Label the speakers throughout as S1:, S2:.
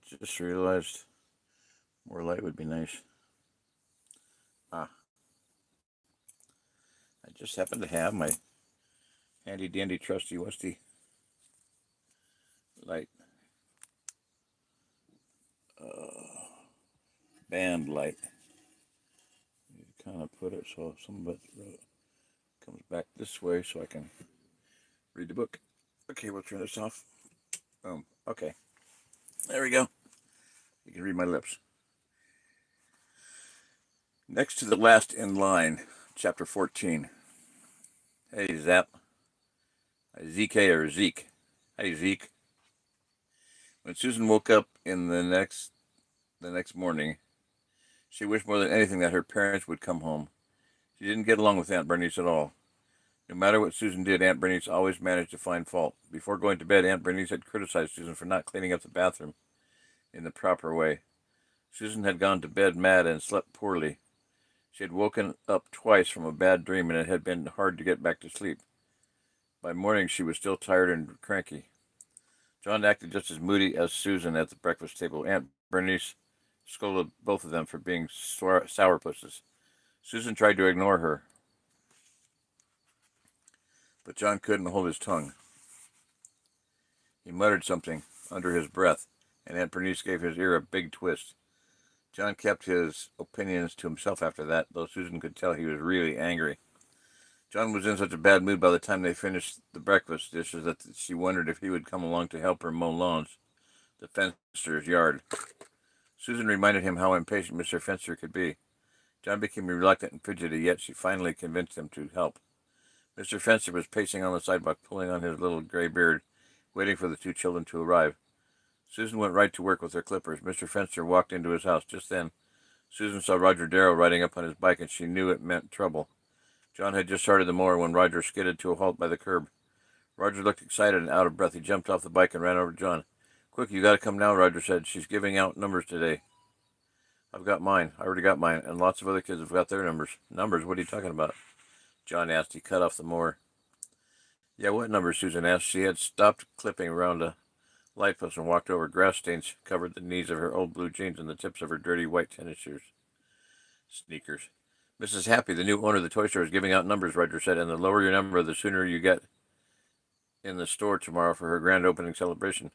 S1: Just realized more light would be nice. Ah, I just happen to have my handy dandy trusty wusty light, uh, band light. You kind of put it so some of it comes back this way so I can read the book. Okay, we'll turn this off. Boom. Okay, there we go. You can read my lips. Next to the last in line, chapter 14. Hey, Zap. ZK or Zeke. Hey, Zeke. When Susan woke up in the next morning, she wished more than anything that her parents would come home. She didn't get along with Aunt Bernice at all. No matter what Susan did, Aunt Bernice always managed to find fault. Before going to bed, Aunt Bernice had criticized Susan for not cleaning up the bathroom in the proper way. Susan had gone to bed mad and slept poorly. She had woken up twice from a bad dream, and it had been hard to get back to sleep. By morning, she was still tired and cranky. John acted just as moody as Susan at the breakfast table. Aunt Bernice scolded both of them for being sourpusses. Susan tried to ignore her, but John couldn't hold his tongue. He muttered something under his breath, and Aunt Bernice gave his ear a big twist. John kept his opinions to himself after that, though Susan could tell he was really angry. John was in such a bad mood by the time they finished the breakfast dishes that she wondered if he would come along to help her mow lawns, the Fenster's yard. Susan reminded him how impatient Mr. Fenster could be. John became reluctant and fidgety, yet she finally convinced him to help. Mr. Fenster was pacing on the sidewalk, pulling on his little gray beard, waiting for the two children to arrive. Susan went right to work with her clippers. Mr. Fenster walked into his house. Just then, Susan saw Roger Darrow riding up on his bike, and she knew it meant trouble. John had just started the mower when Roger skidded to a halt by the curb. Roger looked excited and out of breath. He jumped off the bike and ran over to John. "Quick, you gotta come now," Roger said. "She's giving out numbers today." "I've got mine. I already got mine, and lots of other kids have got their numbers." "Numbers? What are you talking about?" John asked. He cut off the mower. "Yeah, what numbers?" Susan asked. She had stopped clipping around a light post and walked over. Grass stains covered the knees of her old blue jeans and the tips of her dirty white tennis shoes. Sneakers. "Mrs. Happy, the new owner of the toy store, is giving out numbers," Roger said, "and the lower your number, the sooner you get in the store tomorrow for her grand opening celebration."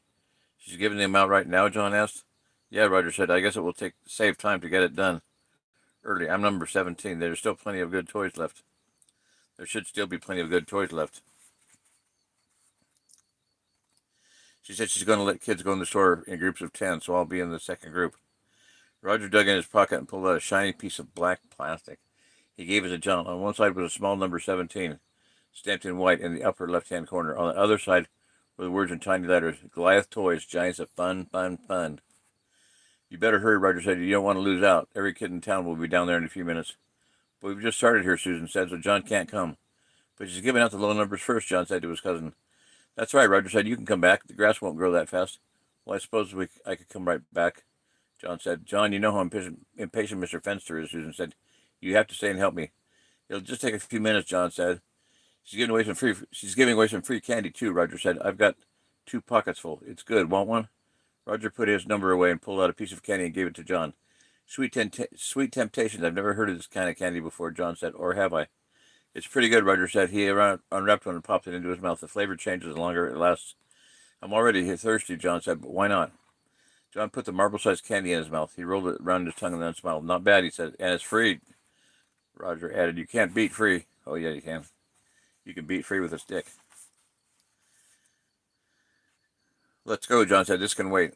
S1: "She's giving them out right now?" John asked. "Yeah," Roger said. "I guess it will save time to get it done early. I'm number 17. There's still plenty of good toys left." "There should still be plenty of good toys left." She said she's going to let kids go in the store in groups of 10, so I'll be in the second group. Roger dug in his pocket and pulled out a shiny piece of black plastic. He gave it to John. On one side was a small number 17, stamped in white in the upper left-hand corner. On the other side were the words in tiny letters, "Goliath Toys, Giants of Fun, Fun, Fun." "You better hurry," Roger said. "You don't want to lose out. Every kid in town will be down there in a few minutes." "But we've just started here," Susan said, "so John can't come." "But she's giving out the low numbers first," John said to his cousin. "That's right," Roger said. "You can come back. The grass won't grow that fast." "Well, I suppose I could come right back," John said. "John, you know how impatient Mr. Fenster is," Susan said. "You have to stay and help me." "It'll just take a few minutes," John said. She's giving away some free candy too," Roger said. "I've got 2 pockets full. It's good. Want one?" Roger put his number away and pulled out a piece of candy and gave it to John. Sweet temptations. I've never heard of this kind of candy before," John said. "Or have I?" "It's pretty good," Roger said. He unwrapped one and popped it into his mouth. "The flavor changes the longer it lasts." "I'm already thirsty," John said, "but why not?" John put the marble-sized candy in his mouth. He rolled it around his tongue and then smiled. "Not bad," he said. "And it's free," Roger added. "You can't beat free." "Oh, yeah, you can. You can beat free with a stick." "Let's go," John said. "This can wait."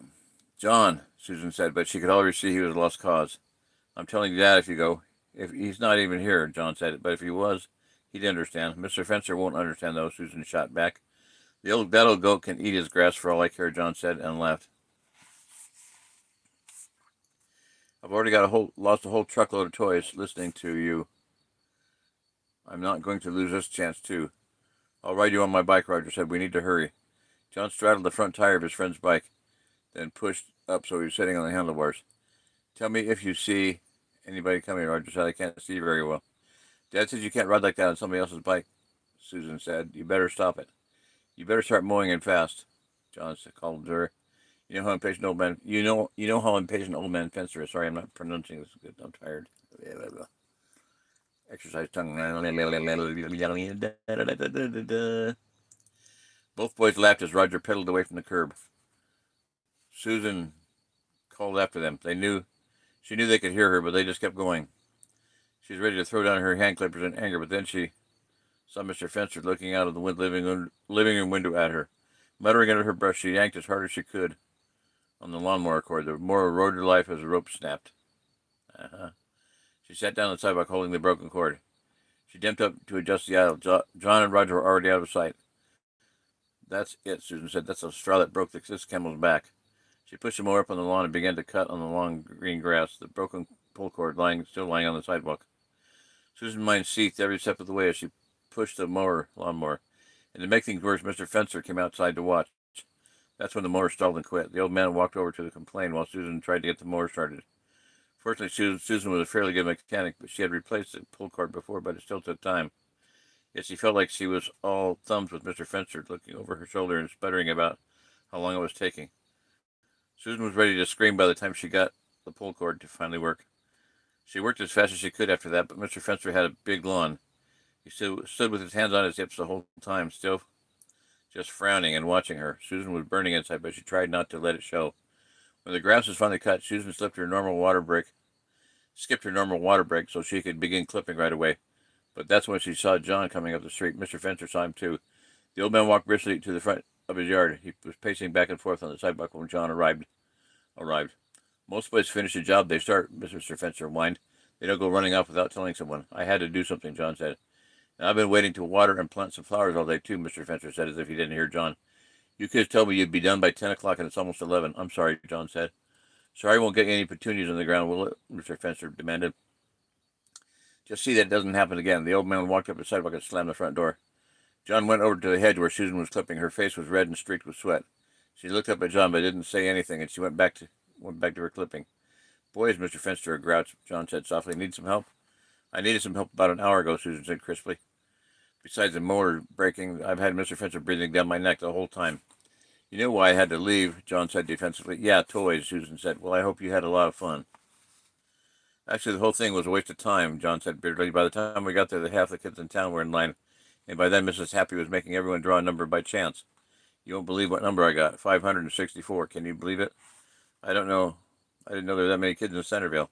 S1: "John," Susan said, but she could already see he was a lost cause. "I'm telling you that if you go. If he's not even here," John said, "but if he was, he'd understand." "Mr. Fenster won't understand, though," Susan shot back. That old goat can eat his grass for all I care," John said, and laughed. "I've already lost a whole truckload of toys listening to you. I'm not going to lose this chance, too." "I'll ride you on my bike," Roger said. "We need to hurry." John straddled the front tire of his friend's bike, then pushed up so he was sitting on the handlebars. "Tell me if you see anybody coming," Roger said. "I can't see very well." "Dad says you can't ride like that on somebody else's bike," Susan said. "You better stop it." "You better start mowing in fast," John called to her. You know how impatient old man. You know how impatient old man Fencer is. Sorry, I'm not pronouncing this good. I'm tired. Exercise tongue. Both boys laughed as Roger pedaled away from the curb. Susan called after them. She knew they could hear her, but they just kept going. She was ready to throw down her hand clippers in anger, but then she saw Mr. Fencer looking out of the living room window at her. Muttering under her breath, she yanked as hard as she could on the lawnmower cord. The mower rode her life as the rope snapped. She sat down on the sidewalk holding the broken cord. She jumped up to adjust the aisle. John and Roger were already out of sight. That's it, Susan said. That's the straw that broke this camel's back. She pushed the mower up on the lawn and began to cut on the long green grass, the broken pull cord still lying on the sidewalk. Susan's mind seethed every step of the way as she pushed the lawnmower. And to make things worse, Mr. Fencer came outside to watch. That's when the mower stalled and quit. The old man walked over to complain while Susan tried to get the mower started. Fortunately, Susan was a fairly good mechanic, but she had replaced the pull cord before, but it still took time. Yet she felt like she was all thumbs with Mr. Fencer, looking over her shoulder and sputtering about how long it was taking. Susan was ready to scream by the time she got the pull cord to finally work. She worked as fast as she could after that, but Mr. Fencer had a big lawn. He stood with his hands on his hips the whole time, still just frowning and watching her. Susan was burning inside, but she tried not to let it show. When the grass was finally cut, Susan skipped her normal water break so she could begin clipping right away. But that's when she saw John coming up the street. Mr. Fencer saw him too. The old man walked briskly to the front of his yard. He was pacing back and forth on the sidewalk when John arrived. Most boys finish a job they start, Mr. Fencer whined. They don't go running off without telling someone. I had to do something, John said. And I've been waiting to water and plant some flowers all day too, Mr. Fencer said, as if he didn't hear John. You could have told me you'd be done by 10 o'clock and it's almost 11. I'm sorry, John said. Sorry won't get any petunias on the ground, will it? Mr. Fencer demanded. Just see that it doesn't happen again. The old man walked up the sidewalk and slammed the front door. John went over to the hedge where Susan was clipping. Her face was red and streaked with sweat. She looked up at John but didn't say anything, and she went back to her clipping. Boy, is Mr. Fencer a grouch, John said softly. Need some help? I needed some help about an hour ago, Susan said crisply. Besides the motor breaking, I've had Mr. Fencer breathing down my neck the whole time. You know why I had to leave, John said defensively. Yeah, toys, Susan said. Well, I hope you had a lot of fun. Actually, the whole thing was a waste of time, John said bitterly. By the time we got there, half the kids in town were in line, and by then Mrs. Happy was making everyone draw a number by chance. You won't believe what number I got. 564. Can you believe it? I don't know. I didn't know there were that many kids in Centerville.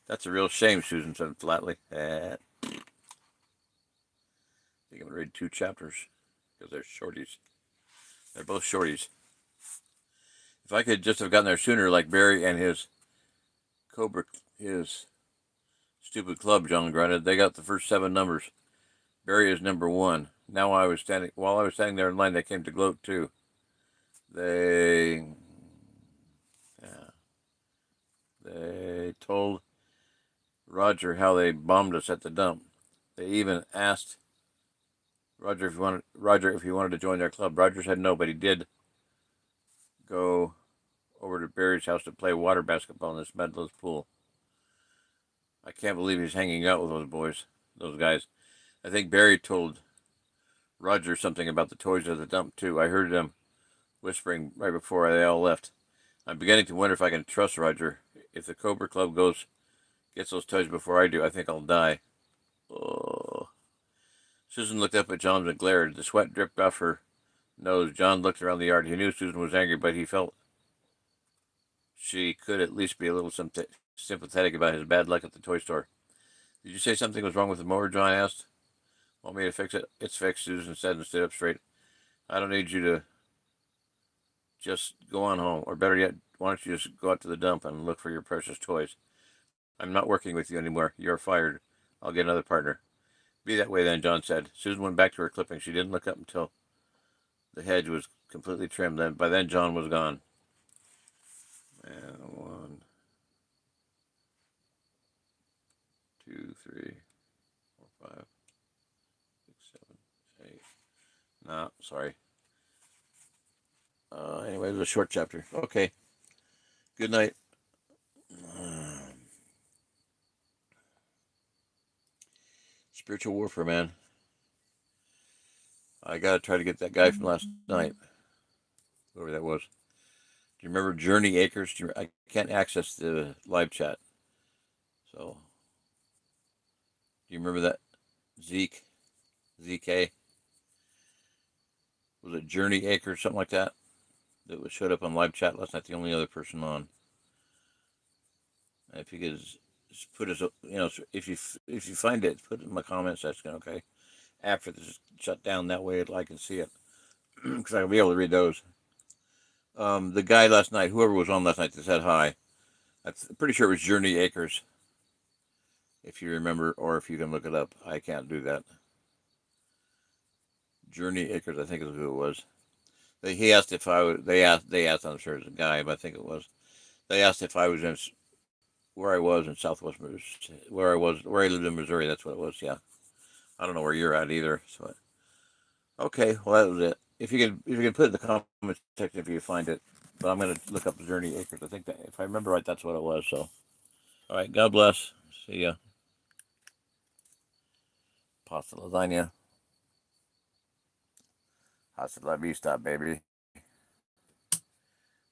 S1: That's a real shame, Susan said flatly. I think I'm going to read 2 chapters because they're shorties. They're both shorties. If I could just have gotten there sooner, like Barry and his stupid club, John grunted. They got the first 7 numbers. Barry is number 1. While I was standing there in line, they came to gloat too. They told Roger how they bombed us at the dump. They even asked Roger if he wanted to join their club. Roger said no, but he did go over to Barry's house to play water basketball in this Medlow's pool. I can't believe he's hanging out with those guys. I think Barry told Roger something about the toys at the dump too. I heard them whispering right before they all left. I'm beginning to wonder if I can trust Roger. If the Cobra Club gets those toys before I do, I think I'll die. Oh. Susan looked up at John and glared. The sweat dripped off her nose. John looked around the yard. He knew Susan was angry, but he felt she could at least be a little sympathetic about his bad luck at the toy store. Did you say something was wrong with the mower? John asked. Want me to fix it? It's fixed, Susan said and stood up straight. I don't need you to just go on home. Or better yet, why don't you just go out to the dump and look for your precious toys? I'm not working with you anymore. You're fired. I'll get another partner. Be that way then, John said. Susan went back to her clipping. She didn't look up until the hedge was completely trimmed. By then, John was gone. And 1, 2, 3, 4, 5, 6, 7, 8. No, sorry. Anyway, it was a short chapter. Okay. Good night. Spiritual warfare, man. I gotta try to get that guy from last night. Whoever that was. Do you remember Journey Acres? I can't access the live chat. So, do you remember that? Zeke? ZK? Was it Journey Acres, something like that? That was showed up on live chat last night, the only other person on. If you could just put us, if you find it, put it in my comment section, okay? After this is shut down, that way I can see it, because I'll be able to read those. The guy last night, whoever was on last night that said hi, I'm pretty sure it was Journey Acres, if you remember, or if you can look it up. I can't do that. Journey Acres, I think is who it was. He asked if I was. They asked. I'm sure it's a guy, but I think it was. They asked if I was in where I was in Southwest, where I lived in Missouri. That's what it was. Yeah, I don't know where you're at either. So, okay, well that was it. If you can put it in the comment section if you find it. But I'm gonna look up Journey Acres. I think that if I remember right, that's what it was. So, all right, God bless. See ya. Pasta lasagna. Hasta la vista, baby.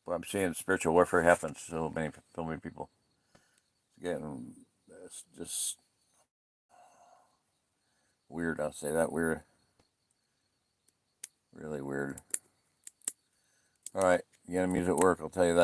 S1: But I'm seeing spiritual warfare happen. So many people. It's just weird. I'll say that weird. Really weird. All right, the enemy's at work. I'll tell you that.